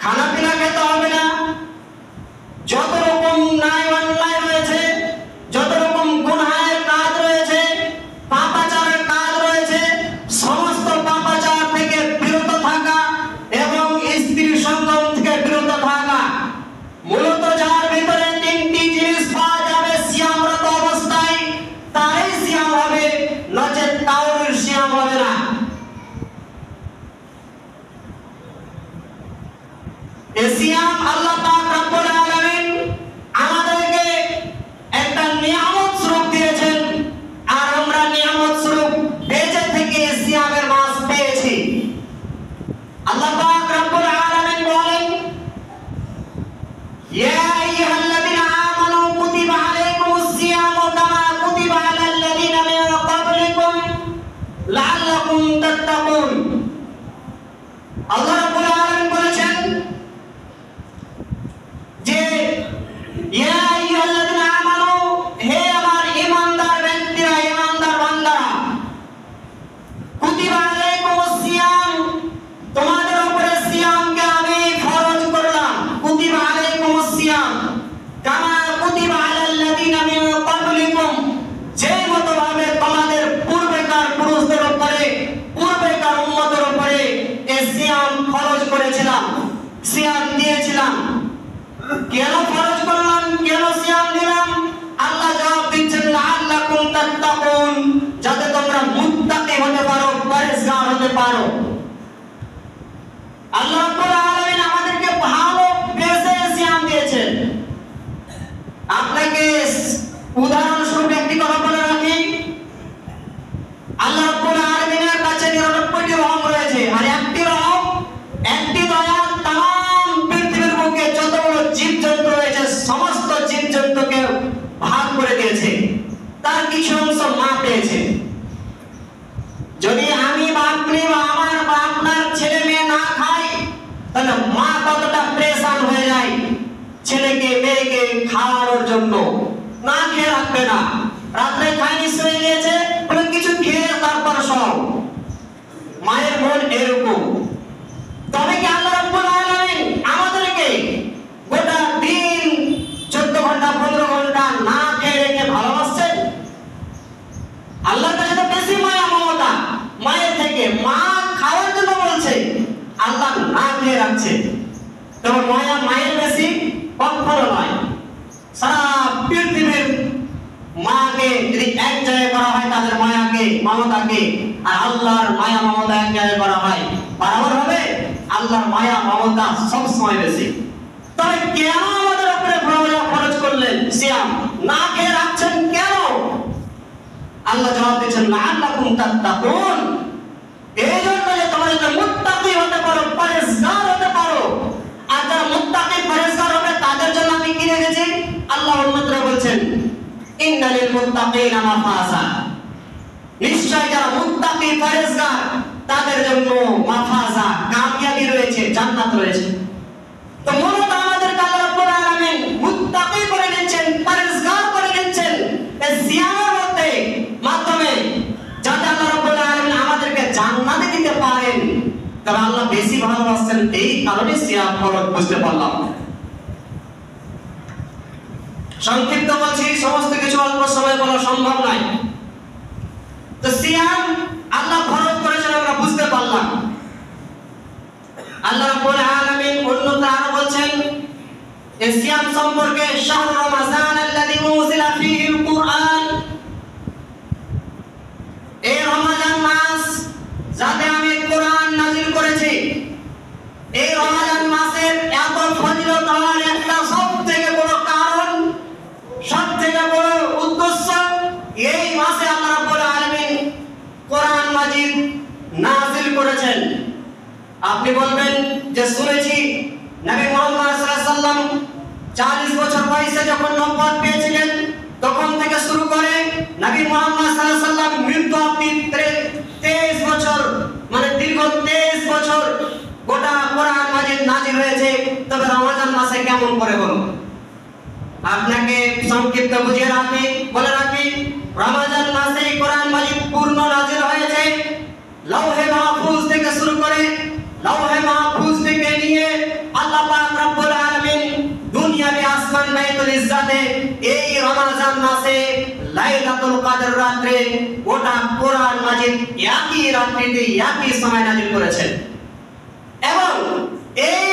খানা পিনা খেতে হবে না, যত রকম ন্যায় অন্যায় রয়েছে, যত রকম গুনাহের কাজ রয়েছে, পাপাচারের কাজ রয়েছে, সমস্ত পাপাচার থেকে বিরত থাকা এবং স্ত্রী সঙ্গম থেকে বিরত থাকা। মূলত যার ভিতরে তিনটি জিনিস পাওয়া যাবে সিয়ামরত অবস্থায়, তারই সিয়াম হবে, নচেত কারোর সিয়াম হবে না। এই সিয়াম আল্লাহ পাক রব্বুল আলামিন আমাদেরকে একটা নিয়ামত স্বরূপ দিয়েছেন, আর আমরা নিয়ামত স্বরূপ বেঁচে থেকে সিয়ামের মাস পেয়েছি। আল্লাহ পাক রব্বুল আলামিন বলেন, ইয়া আইয়ুহাল্লাযীনা আমানু কুতিবা আলাইকুমুস সিয়ামু কামা কুতিবা আলাল লাযীনা মিন ক্বাবলিকুম লাআল্লাকুম তাত্তাকুন। আল্লাহ রাব্বুল আলামিন বলেছেন যে ইয়া আইয়ুহাল্লাযীনা আমানু, হে আমার ঈমানদার ব্যক্তিরা, ঈমানদার বান্দারা, কুতিবা আলাইকুমুস সিয়াম, তোমাদের উপরে সিয়ামকে আমি ফরজ করলাম। কুতিবা আলাইকুমুস সিয়াম কামা কুতিবা আলাল লাযীনা মিন ক্বাবলিকুম, যেই মতো ভাবে তোমাদের পূর্বেকার পুরুষদের উপরে, পূর্বেকার উম্মতের উপরে এই সিয়াম ফরজ করেছিলাম, সিয়াম দিয়েছিলাম। কেন ফরজ করলাম, কেন সিয়াম দিলাম? আল্লাহ জবাব দিচ্ছেন, লাআল্লাকুম তাত্তাকুন, যাতে তোমরা মুত্তাকি হতে পারো, পরহেজগার হতে পারো। আল্লাহ রাব্বুল আলামিন আমাদেরকে ভালো বেঁচে সিয়াম দিয়েছেন। আপনাকে উদাহরণস্বরূপ একটি কথা বলে রাখি, আল্লাহ রাব্বুল আলামিনের কাছে 99টি রহম রয়েছে, আর একটি রহম, একটি দয়া তাম পৃথিবীর বুকে যতগুলো জীবজন্তু রয়েছে সমস্ত জীবজন্তুকে ভাগ করে দিয়েছে, তার কিছু অংশ মা পেয়েছে। যদি আমি বা আপনি বা আমার বা আপনার ছেলে মেয়ে না খাই, তাহলে মা কতটা প্রেসান হয়ে যায় ছেলেকে মেয়েকে খাওয়ানোর জন্য, না খেয়ে রাখবে না। রাত্রে খাইনি শুয়ে গিয়েছে, বলে কিছু খেয়ে তারপর সব। মায়ের মন এরকম। তবে কি আল্লাহ রাব্বুল আলামিন আমাদেরকে গোটা দিন 14 ঘন্টা 15 ঘন্টা না খেয়ে রেখে ভালোবাসছেন? আল্লাহর কাছে তো বেশি মায়া মমতা মায়ের থেকে। মা খাওয়ার জন্য বলছে, আল্লাহ না খেয়ে রাখছে, তবে মায়া মায়ের বেশি কখনো নয়। সারা পৃথিবীর মাকে যদি এক জায়গায় করা হয় তাদের মায়াকে মমতাকে, আর আল্লাহর মায়া মমতা এক জায়গায় করা হয়, বরাবর হবে? আল্লাহর মায়া মমতা সব সময় বেশি। তবে কেন আমাদের উপরে ফরজ করলেন সিয়াম, না খেয়ে রাখছেন কেন? আল্লাহ জবাব দিচ্ছেন, লাআল্লাকুম তাত্তাকুন, এই জন্য যে তোমরা মুত্তাকি হতে পারো, পরহেজগার হতে পারো। আর যারা মুত্তাকি পরহেজগার হবে তাদের জন্য আমি কি রেখেছি? আল্লাহ অন্যত্র বলছেন, ইন্নালিল মুত্তাকিনা মাফাজা, নিশ্চয় যারা মুত্তাকি পরহেজগার তাদের জন্য মাফাজা, কামিয়াবি রয়েছে, জান্নাত রয়েছে। তো মূলত আমাদের আল্লাহ রাব্বুল আলামিন মুত্তাকি করে নিচ্ছেন, পরহেজগার করে নিচ্ছেন এই সিয়ামের মাধ্যমে, যাতে আল্লাহ রাব্বুল আলামিন আমাদেরকে জান্নাতে দিতে পারেন। তবে আল্লাহ বেশি ভালোবাসেন, এই কারণে সিয়াম ফরজ বুঝতে পারলাম। সংক্ষিপ্ত বলছি, সমস্ত কিছু অল্প সময় বলা সম্ভব নয়। তো সিয়াম আল্লাহ ফরজ করেছেন আমরা বুঝতে পারলাম। আল্লাহ রাব্বুল আলামিন অন্যত্র আরো বলছেন এই সিয়াম সম্পর্কে, শাহরু রমাযান আল্লাযী উনজিলা ফীহিল কুরআন, এই রমজান মাস যাতে আমি কোরআন নাযিল করেছি। এই রমজান মাসের এত ফজিলত হওয়ার একটা সবথেকে বড় কারণ, সবথেকে বড় উদ্দেশ্য, এই মাসে আল্লাহ রাব্বুল আলামিন কোরআন মাজিদ নাযিল করেছেন। আপনি বলবেন যে শুনেছি নবী মুহাম্মদ সাল্লাল্লাহু আলাইহি ওয়াসাল্লাম 40 বছর বয়সে যখন নবুয়ত পেয়েছিলেন তখন থেকে শুরু করে নবী মুহাম্মদ সাল্লাল্লাহু আলাইহি ওয়াসাল্লাম মৃত্যু অবধি 23 বছর, মানে দীর্ঘ 23 বছর গোটা কোরআন মাজিদ নাযিল হয়েছে। তবে রমজান মাসে কেমন করে হলো? আপনাকে সংক্ষিপ্ত বুঝিয়ে রাখি, বলে রাখি, রমজান মাসে কোরআন মাজিদ পূর্ণ নাযিল হয়েছে। লৌহে মাহফুজ থেকে শুরু করে, লৌহে মাহফুজ থেকে নিয়ে আল্লাহ সাথে এই রমজান মাসে লাইলাতুল কদর রাতে গোটা কোরআন মাজিদ একই রাত্রিতে একই সময় নাযিল করেছেন। এবং এই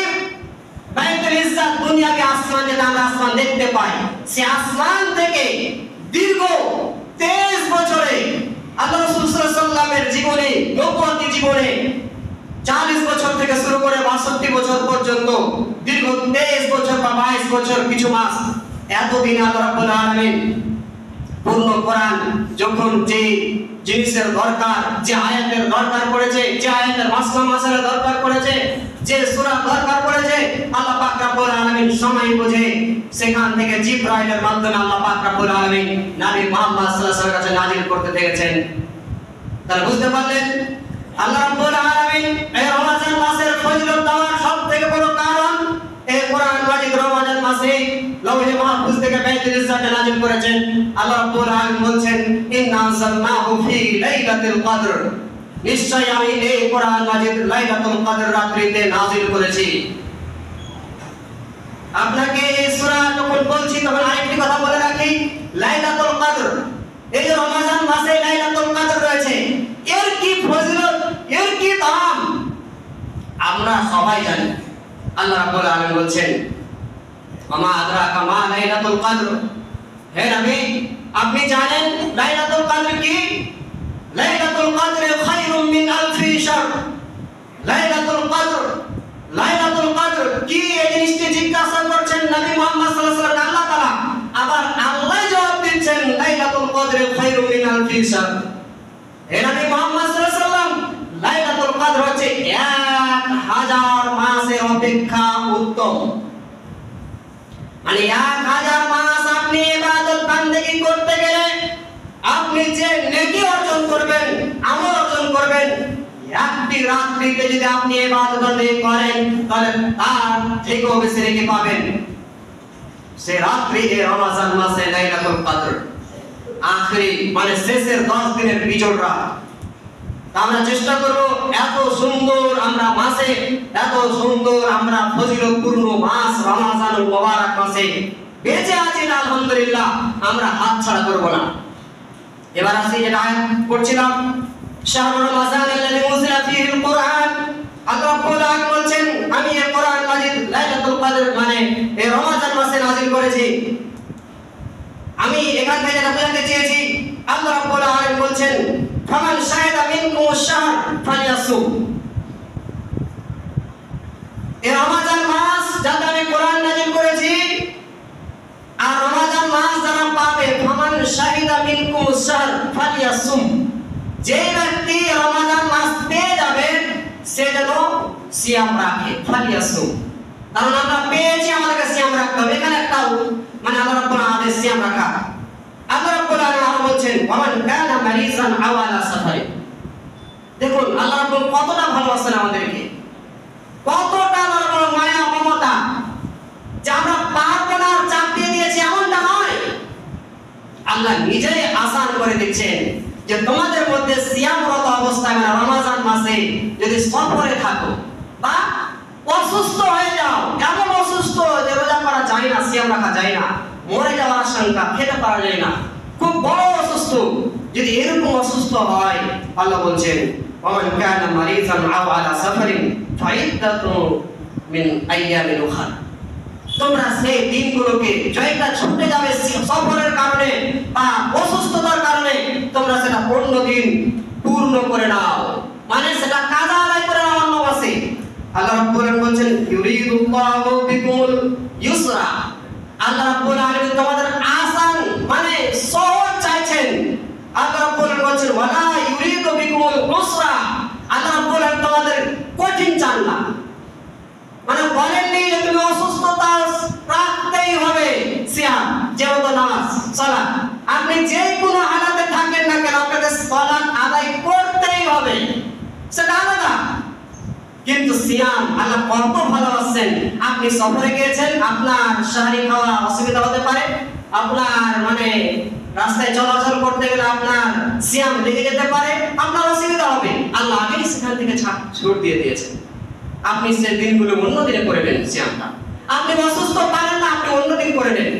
বাইতুল ইজ্জত দুনিয়াকে আসমান, যেটা আমরা আসমান দেখতে পাই, সে আসমান থেকে দীর্ঘ 23 বছরে আল্লাহ রাসূল সাল্লাল্লাহু আলাইহি ওয়াসাল্লামের জীবনে, নবুয়তি জীবনে 40 বছর থেকে শুরু করে 62 বছর পর্যন্ত দীর্ঘ 23 বছর বা 22 বছর কিছু মাস, এতদিন আল্লাহ রাব্বুল আলামিন পূর্ণ কোরআন যখন যে জিনিসের দরকার, যে আয়াতের দরকার পড়েছে, যে আয়াতের মাসলা দরকার পড়েছে, যে সূরা দরকার পড়েছে, আল্লাহ পাক রব্বুল আলামিন সময় বুঝে সেখান থেকে জিবরাইলের মাধ্যমে আল্লাহ পাক রব্বুল আলামিন নবী মুহাম্মদ সাল্লাল্লাহু আলাইহি ওয়াসাল্লামের কাছে নাযিল করতে দেখেছেন। তাহলে বুঝতে পারলেন আল্লাহ রাব্বুল আলামিন এই রমজান মাসের ফজিলত দেওয়ার সবথেকে বড় কারণ এই কোরআন মাজিদ রমজান মাসে লৌহে মাহফুজ থেকে বাইতুল ইজ্জতে নাযিল করেছেন। আল্লাহ রাব্বুল আলামিন বলছেন, ইন্না আনজালনাহু ফি লাইলাতুল কদর, নিশ্চয়ই আমি এই কোরআন মাজিদ লাইলাতুল কদর রাত্রিতে নাযিল করেছি। আপনাকে এই সূরা যখন বলছি তখন আরেকটি কথা বলে রাখি, লাইলাতুল কদর, এই যে রমজান মাসে লাইলাতুল কদর রয়েছে, এর কি ফজিলত, এর কি দাম আমরা সবাই জানি। আল্লাহ রাব্বুল আলামিন বলছেন, ওমা আদরাকা মা লাইলাতুল কদর, হে নবী আপনি জানেন লাইলাতুল কদর কি? লাইলাতুল কদর খায়রুম মিন আলফি শাহর। লাইলাতুল কদর, লাইলাতুল কদর কি, এই জিনিসটি জিজ্ঞাসা করছেন নবী মুহাম্মদ সাল্লাল্লাহু আলাইহি ওয়াসাল্লাম, আল্লাহ তাআলা। আবার আল্লাহ জবাব দিচ্ছেন লাইলাতুল কদর খায়রুম মিন আলফি শাহর। হে নবী মুহাম্মদ সাল্লাল্লাহু আলাইহি ওয়াসাল্লাম, লাইলাতুল কদর হচ্ছে 1000 মাসের অপেক্ষা উত্তম। মানে 1000 মাস আপনি ইবাদত বান্দেগি করতে গেলে আপনি যে নেকি অর্জন করবেন, আমল অর্জন করবেন, একটি রাত্রিতে যদি আপনি ইবাদত বান্দেগি করেন তাহলে তার থেকেও বেশি নেকি পাবেন। সে রাত্রি এই রমজান মাসে লাইলাতুল কদর, আখেরি মানে শেষের 10 দিনের বিজোড় রাত। আমরা চেষ্টা করব এত সুন্দর আমরা মাসে, এত সুন্দর আমরা ফজিলতপূর্ণ মাস রমজানুল মুবারক মাসে বেঁচে আছি, আলহামদুলিল্লাহ, আমরা হাতছাড়া করব না। এবার আসি যেটা আয়াত পড়ছিলাম, শাহরুর রমাজান আল্লাযী উনজিলা ফীহিল কুরআন। আল্লাহ রাব্বুল আলামিন বলছেন, আমি এই কোরআন মাজিদ লাইলাতুল কদর মানে এই রমজান মাসে নাযিল করেছি। আমি এখান থেকে যেটা বোঝাতে চেয়েছি, আল্লাহ রাব্বুল আলামিন বলছেন, ফামান শাহিদা মিনকুমুশ শাহর ফালইয়াসুম। এই রমজান মাস যাতে আমি কোরআন নাযিল করেছি, আর রমজান মাস যারা পাবে, ফামান শাহিদা মিনকুমুশ শাহর ফালইয়াসুম, যে ব্যক্তি রমজান মাস পেয়ে যাবে সে যেন সিয়াম রাখে। ফালইয়াসুম, কারণ আমরা পেয়েছি, আমাদেরকে সিয়াম রাখতে হবে। এখানে একটা মানে আল্লাহ রাব্বুল আদেশ সিয়াম রাখা। আল্লাহ রাব্বুল আলামিন আরো বলছেন, ওয়ামান কানা মারিজান আও আলা সাফারি। দেখুন আল্লাহ রাব্বুল কতটা ভালোবাসেন আমাদেরকে, কতটা আল্লাহর মায়া মমতা, যে আমরা পারবো না চাপ দিয়ে দিয়েছি এমনটা নয়। আল্লাহ নিজেই আসান করে দিচ্ছেন যে তোমাদের মধ্যে সিয়ামরত অবস্থায় মানে রমজান মাসে যদি সফরে থাকো বা অসুস্থ হয়ে যাও, এমন অসুস্থ যে রোজা করা যায় না, সিয়াম রাখা যায় না, মরে যাওয়ার আশঙ্কা, খেতে পারা যায় না, খুব বড় অসুস্থ, যদি এরকম অসুস্থ হয়, আল্লাহ বলছেন, ওমান কানা মারিজান আও আলা সাফারিন ফাইদ্দাতু মিন আইয়ামিন উখরা। তোমরা সেই দিনগুলোকে যেটা ছুটে যাবে সফরের কারণে বা অসুস্থতার কারণে, তোমরা সেটা 15 দিন পূর্ণ করে নাও, মানে সেটা কাজা আদায় করে নাও অন্য মাসে। আল্লাহ রাব্বুল আলামিন বলেন, ইউরিদুল্লাহু বিকুমুল ইউসরা। আল্লাহ রাব্বুল আলামিন তোমাদের আসান মানে সহজ চাইছেন। আল্লাহ রাব্বুল আলামিন বলেন, ওয়ালা ইউরিদু বিকুমুল উসরা। আল্লাহ রাব্বুল আলামিন তোমাদের কঠিন চান না, মানে বলেননি যে তুমি অসুস্থতা রাখতেই হবে সিয়াম, যেমন নামাজ, সালাত, আপনি যে কোনো হালাতে থাকেন না কেন আপনাকে সালাত আদায় করতেই হবে, সেটা আলাদা। কিন্তু সিয়াম আল্লাহ কত ভালোবাসেন। আপনি সফরে গিয়েছেন, আপনার সাহারি খাওয়া অসুবিধা হতে পারে, আপনার মানে রাস্তায় চলাচল করতে গেলে আপনার সিয়াম লেগে যেতে পারে, আপনার অসুবিধা হবে, আল্লাহ আগেই সেখান থেকে ছাড় দিয়ে দিয়েছেন। আপনি সেই দিনগুলো অন্য দিনে করে নেন সিয়ামটা। আপনি অসুস্থ পারেন না, আপনি অন্য দিন করে নেন।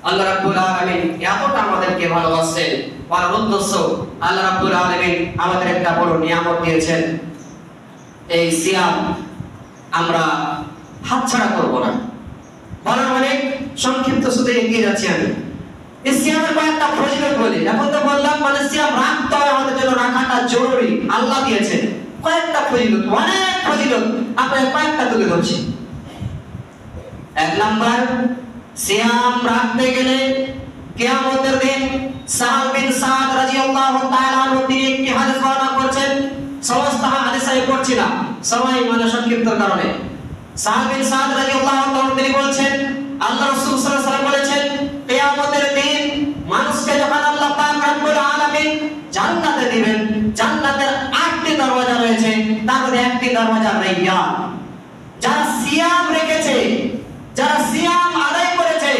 আল্লাহ রাব্বুল আলামিন এতটা আমাদেরকে ভালোবাসেন, বলার উদ্দেশ্য আল্লাহ রাব্বুল আলামিন আমাদের একটা বড় নিয়ামত দিয়েছেন। এই সিয়াম আমরা হাতছাড়া করব না। বলার অনেক সংক্ষিপ্ত সূত্রে এগিয়ে যাচ্ছি আমি। এই সিয়ামের কয়েকটা ফজিলত বলি। এখন তো বললাম মানে সিয়াম রাখতে হয়, আমাদের জন্য রাখাটা জরুরি, আল্লাহ দিয়েছেন। কয়েকটা ফজিলত, অনেক ফজিলত, আপনাদের কয়েকটা তুলে ধরছি। এক নাম্বার, সিয়াম রাখতে গেলে কিয়ামতের দিন সাহাল বিন সাদ রাদিয়াল্লাহু তাআলা আনহু তিনি একটি হাদিস বর্ণনা করছেন। সমস্ত হাদিস আমি পড়ছি না, সময় মানে সংক্ষিপ্তর কারণে। সাহাল বিন সাদ রাদিয়াল্লাহু তাআলা তিনি বলছেন, আল্লাহ রাসূল সাল্লাল্লাহু আলাইহি ওয়াসাল্লাম বলেছেন, কিয়ামতের দিন মানুষকে যখন আল্লাহ পাক রব্বুল আলামিন জান্নাতে দিবেন, জান্নাতের 8টি দরজা রয়েছে, তার মধ্যে একটি দরজা রাইয়ান। যারা সিয়াম রেখেছে, যারা সিয়াম আদায় করেছে,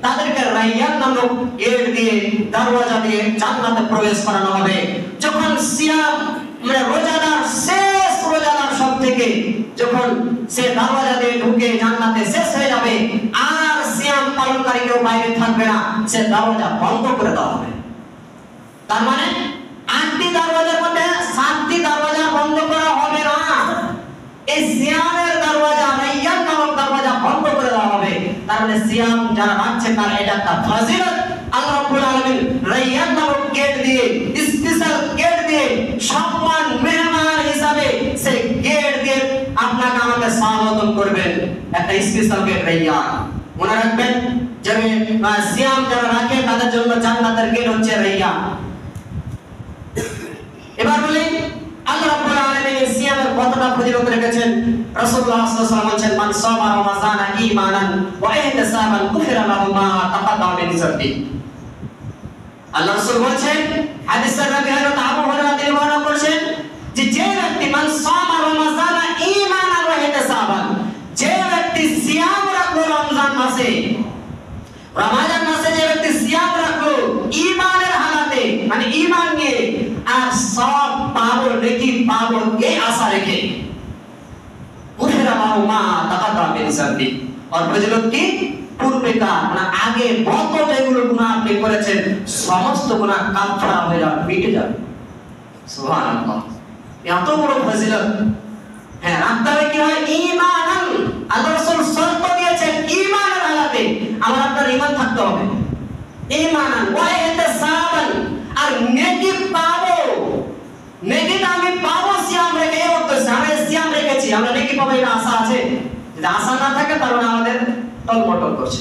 তাদেরকে রাইয়ান নামক গেট দিয়ে, দরজা দিয়ে জান্নাতে প্রবেশ করানো হবে। যখন সিয়াম মানে রোজাদার, শেষ রোজাদার সব থেকে যখন সে দরজা দিয়ে ঢুকে জান্নাতে শেষ হয়ে যাবে, আর সিয়াম পালনকারী কেউ বাইরে থাকবে না, সে দরজা বন্ধ করে দেওয়া হবে। তার মানে 8টি দরজার মধ্যে 7টি দরজা বন্ধ করা হবে না, এই সিয়ামের দরজা, রাইয়ান নামক দরজা বন্ধ করে দেওয়া হবে। তার মানে সিয়াম যারা রাখছে তার এটা একটা ফজিলত। আল্লাহ রাব্বুল আলামিন রাইয়ান নামক গেট দিয়ে, স্পেশাল গেট দিয়ে, সম্মান মেহমান হিসাবে সেই গেট দিয়ে আপনাকে আমাকে স্বাগত করবেন। একটা স্পেশাল গেট রাইয়ান, মনে রাখবেন। যে সিয়াম যারা রাখে তাদের জন্য জান্নাতের গেট হচ্ছে রাইয়ান। এবার বলি আল্লাহ রাব্বুল আলামিন সিয়ামের কতটা ফজিলত রেখেছেন। রাসূলুল্লাহ সাল্লাল্লাহু আলাইহি ওয়াসাল্লাম বলেন, মান সামা রমাযানা ঈমানান ওয়া ইহতিসাবান কুফিরা লাহু মা তাকাদ্দামা মিন যামবি। আল্লাহ রাসূল বলেন, হাদিসের রাবি হযরত আবু হুরায়রা তিনি বর্ণনা করেছেন যে ব্যক্তি মান সামা রমাযানা ঈমানান ওয়া ইহতিসাবান, যে ব্যক্তি সিয়াম রাখলো রমজান মাসে, রমজান মাসে যে ব্যক্তি সিয়াম রাখলো ঈমানের হালাতে, মানে ঈমান নিয়ে, আর সব পাবো, নেকি পাবো এই আশা রেখে, কুফিরা লাহু মা তাকাদ্দামা মিন যামবি। আর ফজিলত কি? পূর্বেকার মানে আগে গত যেগুলো গুনাহ আপনি করেছেন সমস্ত গুনাহ কাফারা হয়ে যাবে, মিটে যাবে। সুবহানাল্লাহ, এত বড় ফজিলত। হ্যাঁ, রাখতে হবে কি হয়? ঈমানান। আল্লাহ রাসূল শর্ত দিয়েছেন ঈমানের হালাতে আমার আপনার ঈমান থাকতে হবে। ঈমানান ওয়া ইহতিসাবান, আর নেকি পাবো, নেকিটা আমি পাবো সিয়াম রেখে। এই উদ্দেশ্যে আমরা সিয়াম রেখেছি, আমরা নেকি পাবো এটা আশা আছে। যদি আশা না থাকে তাহলে আমাদের টলমটল করছে।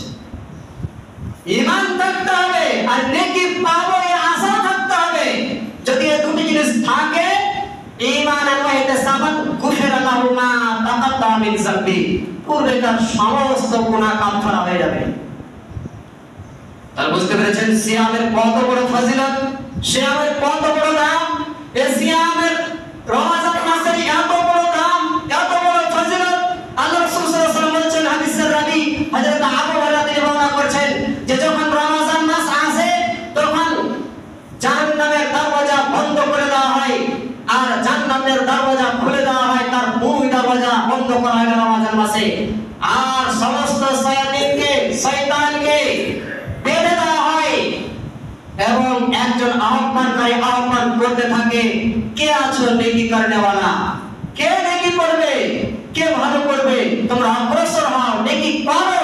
ঈমান থাকতে হবে আর নেকি পাবো এই আশা থাকতে হবে। যদি এই দুটি জিনিস থাকে, ঈমান আর ইহতিসাবান, কুফিরা লাহু মা তাকাদ্দামা মিন যামবি, পূর্বেকার সমস্ত গুনাহ কাফারা হয়ে যাবে। তাহলে বুঝতে পেরেছেন সিয়ামের কত বড় ফজিলত, সিয়ামের কত বড় দাম। এই সিয়ামের রমজান মাসের এত বড় দাম, এত বড় ফজিলত। আল্লাহ রাসূল সাল্লাল্লাহু আলাইহি ওয়াসাল্লাম বলেছেন, হাদিসের রাবি হযরত আবু হুরায়রা তিনি বর্ণনা করেছেন যে যখন রমজান মাস আসে তখন জাহান্নামের দরজা বন্ধ করে দেওয়া হয়, আর জান্নাতের দরজা খুলে দেওয়া হয়। তার দুই দরজা বন্ধ করা হয় রমজান মাসে, আর সমস্ত শয়তানকে বেঁধে দেওয়া হয় এবং একজন আহ্বানকারী আহ্বান করতে থাকে, কে আছো নেকি করনেওয়ালা, কে নেকি করবে, কে ভালো করবে, তোমরা অগ্রসর হও, নেকি করো।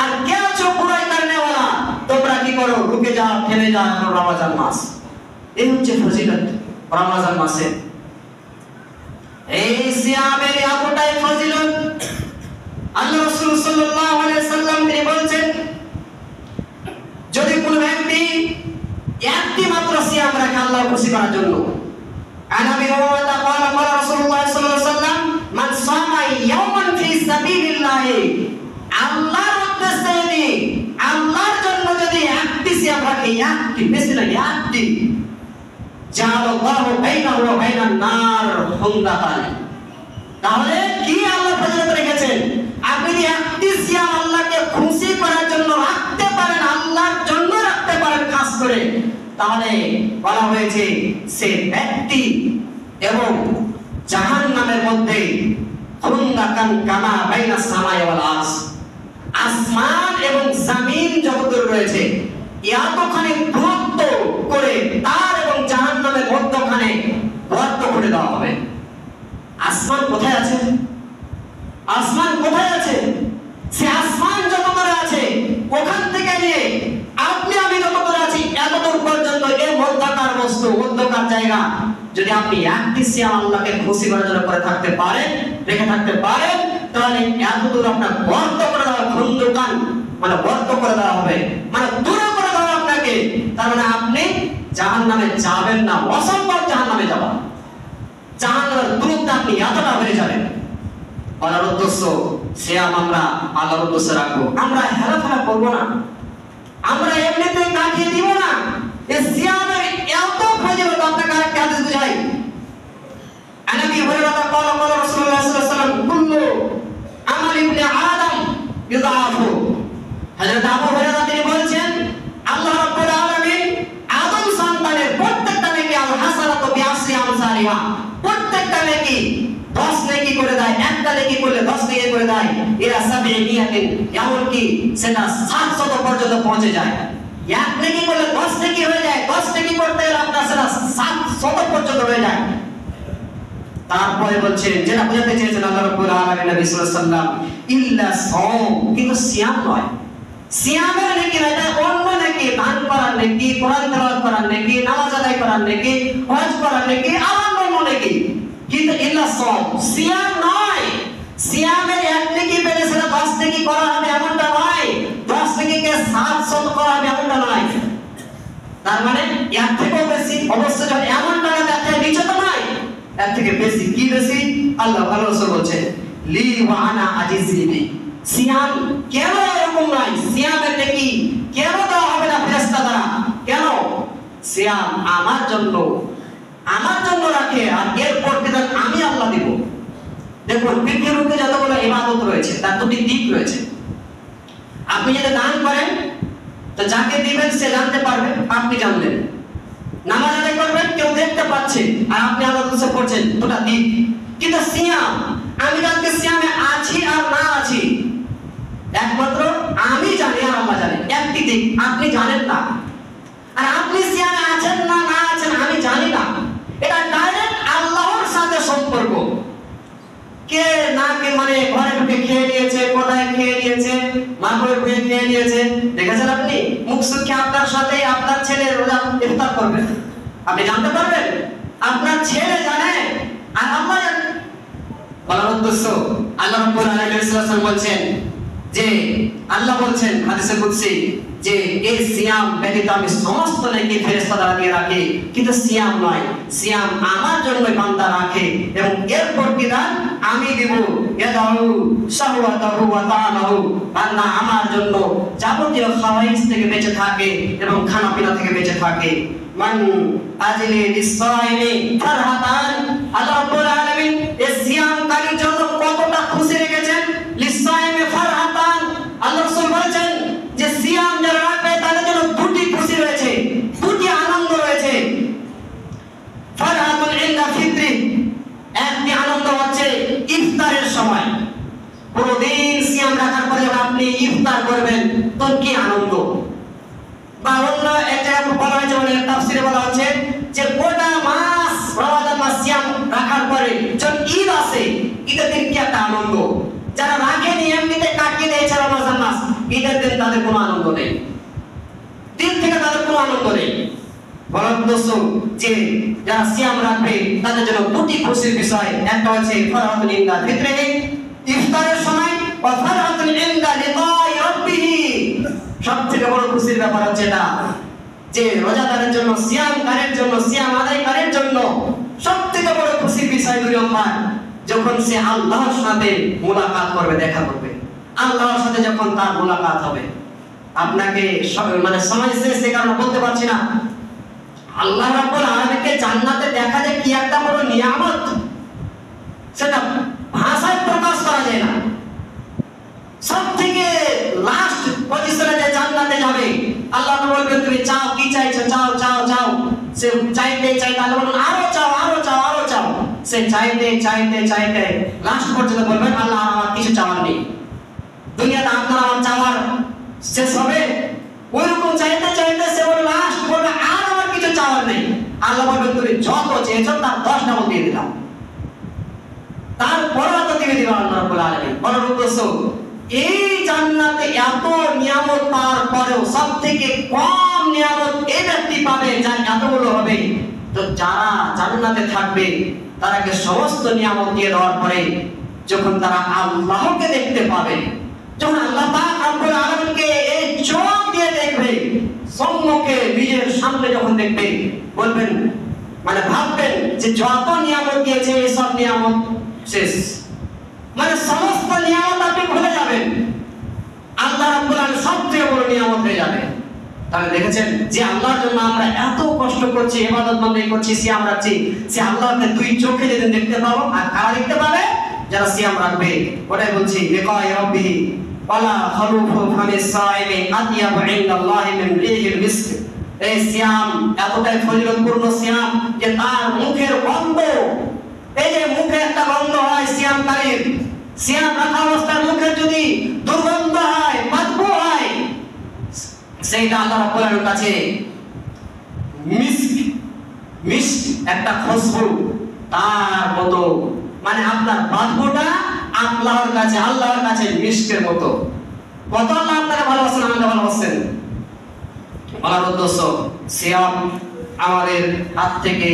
আর কে আছো বুরাই করনেওয়ালা, তোমরা কি করো, রুকে যাও, থেমে যাও। রমজান মাস, এই হচ্ছে ফজিলত রমজান মাসে। এই সিয়ামের এতটাই ফজিলত, আল্লাহ রাসূল সাল্লাল্লাহু আলাইহি ওয়াসাল্লাম তিনি বলেছেন, যদি কোনো ব্যক্তি একটি মাত্র সিয়াম রাখে আল্লাহ খুশি করার জন্য, আনাবি ওয়াতা ক্বালা ক্বালা রাসূলুল্লাহ সাল্লাল্লাহু আলাইহি ওয়াসাল্লাম, মান সামা ইয়াওমান ফি সাবিলিল্লাহ, আল্লাহর উদ্দেশ্যে যদি, আল্লাহর জন্য যদি একটি সিয়াম রাখে, একটি, বেশি না, একটি, জাআলাল্লাহু বাইনাহু ওয়া বাইনান নার হুন্দাতান। তাহলে কি আল্লাহ ফজিলত রেখেছেন? আপনি যদি একটি সিয়াম আল্লাহকে খুশি করার জন্য রাখতে পারেন, আল্লাহর জন্য রাখতে পারেন খাস করে, তাহলে বলা হয়েছে সে ব্যক্তি এবং জাহান্নামের মধ্যে খুন্দাকান কামা বাইনাস সামাই ওয়াল আরশ, আসমান এবং জমিন জগতের রয়েছে এতখানি দূরত্ব করে তার এবং জাহান্নামের মধ্যখানে গর্ত করে দেওয়া হবে। আসমান কোথায় আছে? আসমান কোথায় আছে? সে আসমান যত দূরে আছে ওখান থেকে নিয়ে আপনি আমি যত দূরে আছি এতদূর পর্যন্ত এর মধ্যকার বস্তু মধ্যকার জায়গা যদি আপনি একটি সিয়াম আল্লাহকে খুশি করার জন্য করে থাকতে পারেন, রেখে থাকতে পারেন, তাহলে এতদূর আপনার গর্ত করে দেওয়া, খন্দকান মানে গর্ত করে দেওয়া হবে, মানে দূরে করে দেওয়া আপনাকে। তার মানে আপনি জাহান্নামে যাবেন না, অসম্ভব জাহান্নামে যাওয়া। জাহান্নামের দূরত্ব আপনি এতটা বেড়ে যাবেন। আল্লাহর উদ্দেশ্য সিয়াম আমরা আল্লাহর উদ্দেশ্যে রাখবো, আমরা হেলাফেলা করবো না, আমরা এমনিতে কাটিয়ে দিব না। এই সিয়ামের এত ফজিলত আপনাকে আরেকটা হাদিস বুঝাই। আনাবি হুরায়রা قال قال رسول الله صلى الله عليه وسلم كل عمل ابن آدم يضاعف। হযরত আবু হুরায়রা তিনি বলেছেন আল্লাহ রাব্বুল আলামিন আদম সন্তানের প্রত্যেকটা নেকি আল হাসানাতু বিআশরি আমসালিহা, প্রত্যেকটা নেকি 10 নেকি করে দেয়, একটা নেকি করলে 10 নেকি করে দেয়। এরা সাবিয়াতিন, এমন কি সেটা 700 পর্যন্ত পৌঁছে যায়। এক নেকি করলে 10 নেকি হয়ে যায়, 10 নেকি করতে গেলে আপনার সেটা 700 পর্যন্ত হয়ে যায়। তারপরে বলছেন যেটা বোঝাতে চেয়েছেন আল্লাহ রাব্বুল আলামিন নবী সাল্লাল্লাহু আলাইহি ওয়াসাল্লাম ইল্লা সাওম, কিন্তু সিয়াম নয়। সিয়ামের নেকি না, এটা অন্য নেকি, দান করার নেকি, কোরআন তেলাওয়াত করার নেকি, নামাজ আদায় করার নেকি, হজ করার নেকি, আর অন্য নেকি, কিন্তু ইল্লা সাওম সিয়াম নয়। সিয়ামের এক নেকি পেলে সেটা 10 নেকি করা হবে এমনটা নয়, 10 নেকিকে 700 করা হবে এমনটা নয়। তার মানে এর থেকেও বেশি, অবশ্যই যখন এমনটা না তার থেকে নিচে তো নয়, এর থেকে বেশি। কি বেশি? আল্লাহ ভালো রাসূল বলেন লি ওয়া আনা আজিজি। সিয়াম কেন এরকম নয়? সিয়ামের নেকি কেন দেওয়া হবে না ফেরেশতা দ্বারা? কেন? সিয়াম আমার জন্য রাখে, আর এর প্রতিদান আমি আল্লাহ দিব। দেখুন পৃথিবীর মধ্যে যতগুলো ইবাদত রয়েছে তার দুটি দিক রয়েছে। আপনি যদি দান করেন তো যাকে দিবেন সে জানতে পারবে, আপনি জানলেন। নামাজ আদায় করবেন, কেউ দেখতে পাচ্ছে আর আপনি আল্লাহর কাছে পড়ছেন, দুটো দিক। কিন্তু সিয়াম আমি জানতে সিয়ামে আছি আর না আছি একমাত্র আমি জানি আর আল্লাহ জানে, একটি দিক আপনি জানেন না। আর আপনি সিয়ামে আছেন না না আছেন আমি জানি না, এটা ডাইরেক্ট আল্লাহর সাথে সম্পর্ক। কে না কে মানে ঘরে ঢুকে খেয়ে নিয়েছে, কোথায় খেয়ে নিয়েছে, মাগরিব হয়ে খেয়ে নিয়েছে, দেখেছেন আপনি? মুখ সুখে আপনার সাথে আপনার ছেলে রোজা ইফতার করবে, আপনি জানতে পারবেন? আপনার ছেলে জানে আর আল্লাহ জানে। বলার উদ্দেশ্য আল্লাহ রাব্বুল আলামিন বলছেন যে আল্লাহ বলছেন হাদিসে কুদসি যে এই সিয়াম ব্যতীত আমি সমস্ত নেকি ফেরেশতা দ্বারা দিয়ে রাখি, কিন্তু সিয়াম নয়, সিয়াম আমার জন্যই বান্দা রাখে এবং এর প্রতিদান আমি দেব। ইয়াদাউ শাহওয়াতাহু ওয়া তাআমাহু, বান্দা আমার জন্য যাবতীয় খাওয়াইজ থেকে বেঁচে থাকে এবং খানা পিনা থেকে বেঁচে থাকে। মান আজলি লিসাইমি ফারহাতান, আল্লাহ রাব্বুল আলামিন এই সিয়ামকারীর জন্য কতটা খুশি রেখেছেন। লিসাইমি ফারহাতান, আল্লাহ রাসূল বলেছেন যে সিয়াম যারা রাখবে তাদের জন্য দুটি খুশি রয়েছে, দুটি আনন্দ রয়েছে। ফারহাতুন ইনদা ফিত্রি, একটি আনন্দ হচ্ছে ইফতারের সময়। পুরো দিন সিয়াম রাখার পরে যখন আপনি ইফতার করবেন তখন কি আনন্দ। বা অন্য একটা বলা হয়েছে, মানে তাফসিরে বলা হচ্ছে যে গোটা মাস রমাদান মাস সিয়াম রাখার পরে যখন ঈদ আসে, ঈদের দিন কি একটা আনন্দ। যারা রাখেনি এমনিতে কাটিয়ে দিয়েছে রমজান মাস, ঈদের দিন তাদের কোনো আনন্দ নেই, দিন থেকে তাদের কোনো আনন্দ নেই। বলার উদ্দেশ্য যে যারা সিয়াম রাখবে তাদের জন্য দুটি খুশির বিষয়, একটা হচ্ছে ফারহাতুন ইনদা ফিত্রিহি, ইফতারের সময়, ওয়া ফারহাতুন ইনদা লিকাই রাব্বিহি, সবথেকে বড় খুশির ব্যাপার হচ্ছে এটা যে রোজাদারের জন্য, সিয়ামকারীর জন্য, সিয়াম আদায়কারীর জন্য সবথেকে বড় খুশির বিষয় দুই নম্বর, যখন সে আল্লাহর সাথে মুলাকাত করবে, দেখা করবে। আল্লাহর সাথে যখন তার মুলাকাত হবে, আপনাকে মানে সময় শেষ সে কারণে বলতে পারছি না, আল্লাহ রাব্বুল আলামিনকে জান্নাতে দেখা যায় কি একটা বড় নিয়ামত, সেটা ভাষায় প্রকাশ করা যায় না। সবথেকে লাস্ট পজিশনে যে জান্নাতে যাবে, আল্লাহ বলবেন তুমি চাও, কি চাইছো, চাও চাও চাও। সে চাইতে চাইতে আল্লাহ বলবেন আরো চাও আরো চাও আরো চাও। সে চাইতে চাইতে চাইতে লাস্ট পর্যন্ত বলবেন আল্লাহ আমার কিছু চাওয়ার নেই, দুনিয়াতে আপনার আমার চাওয়া শেষ হবে। ওইরকম চাইতে চাইতে সে বলে লাস্ট বলে আর আমার কিছু চাওয়ার নেই। আল্লাহ বলবেন তুমি যত চেয়েছো তার 10 ডাবল দিয়ে দিলাম, তারপর তো দিয়ে দিলাম আল্লাহ রাব্বুল আলামিন। বলার উদ্দেশ্য এই জান্নাতে এত নিয়ামত পাওয়ার পরেও সব থেকে কম নিয়ামত এই ব্যক্তি পাবে যার এতগুলো হবে। তো যারা জান্নাতে থাকবে তারাকে সমস্ত নিয়ামত দিয়ে দেওয়ার পরে যখন তারা আল্লাহকে দেখতে পাবে, যখন আল্লাহ পাক রব্বুল আলামিনকে এই চোখ দিয়ে দেখবে, সম্মুখে নিজের সামনে যখন দেখবে, বলবেন মানে ভাববেন যে যত নিয়ামত দিয়েছে এই সব নিয়ামত শেষ, মানে সমস্ত নিয়ামত আপনি ভুলে যাবেন, আল্লাহ রাব্বুল আলামিন সবচেয়ে বড় নিয়ামত হয়ে যাবে। তাহলে দেখেছেন যে আল্লাহর জন্য আমরা এত কষ্ট করছি, ইবাদত বন্দেগী করছি, সিয়াম রাখছি, সে আল্লাহকে দুই চোখে যেদিন দেখতে পাবো, আর কারা দেখতে পাবে? যারা সিয়াম রাখবে। ওটাই বলছি লিকায়ে রাব্বিহি ওয়ালা খালুফু ফামিস সাইমি আতিয়াবু ইনদাল্লাহি মিন রিহিল মিস্ক। এই সিয়াম এতটাই ফজিলতপূর্ণ সিয়াম যে তার মুখের গন্ধ, এই যে মুখে একটা গন্ধ হয় সিয়ামকারীর, সিয়াম রাখা অবস্থায় মুখে যদি দুর্গন্ধ হয়, বদবু হয়, সেইটা আল্লাহ রাব্বুল আলামিনের কাছে মিস্ক একটা খুশবু তার মতো, মানে আপনার বদবুটা আল্লাহর কাছে মিস্কের মতো। কত আল্লাহ আপনাকে ভালোবাসেন, আমাকে ভালোবাসেন। বলার উদ্দেশ্য সিয়াম আমাদের হাত থেকে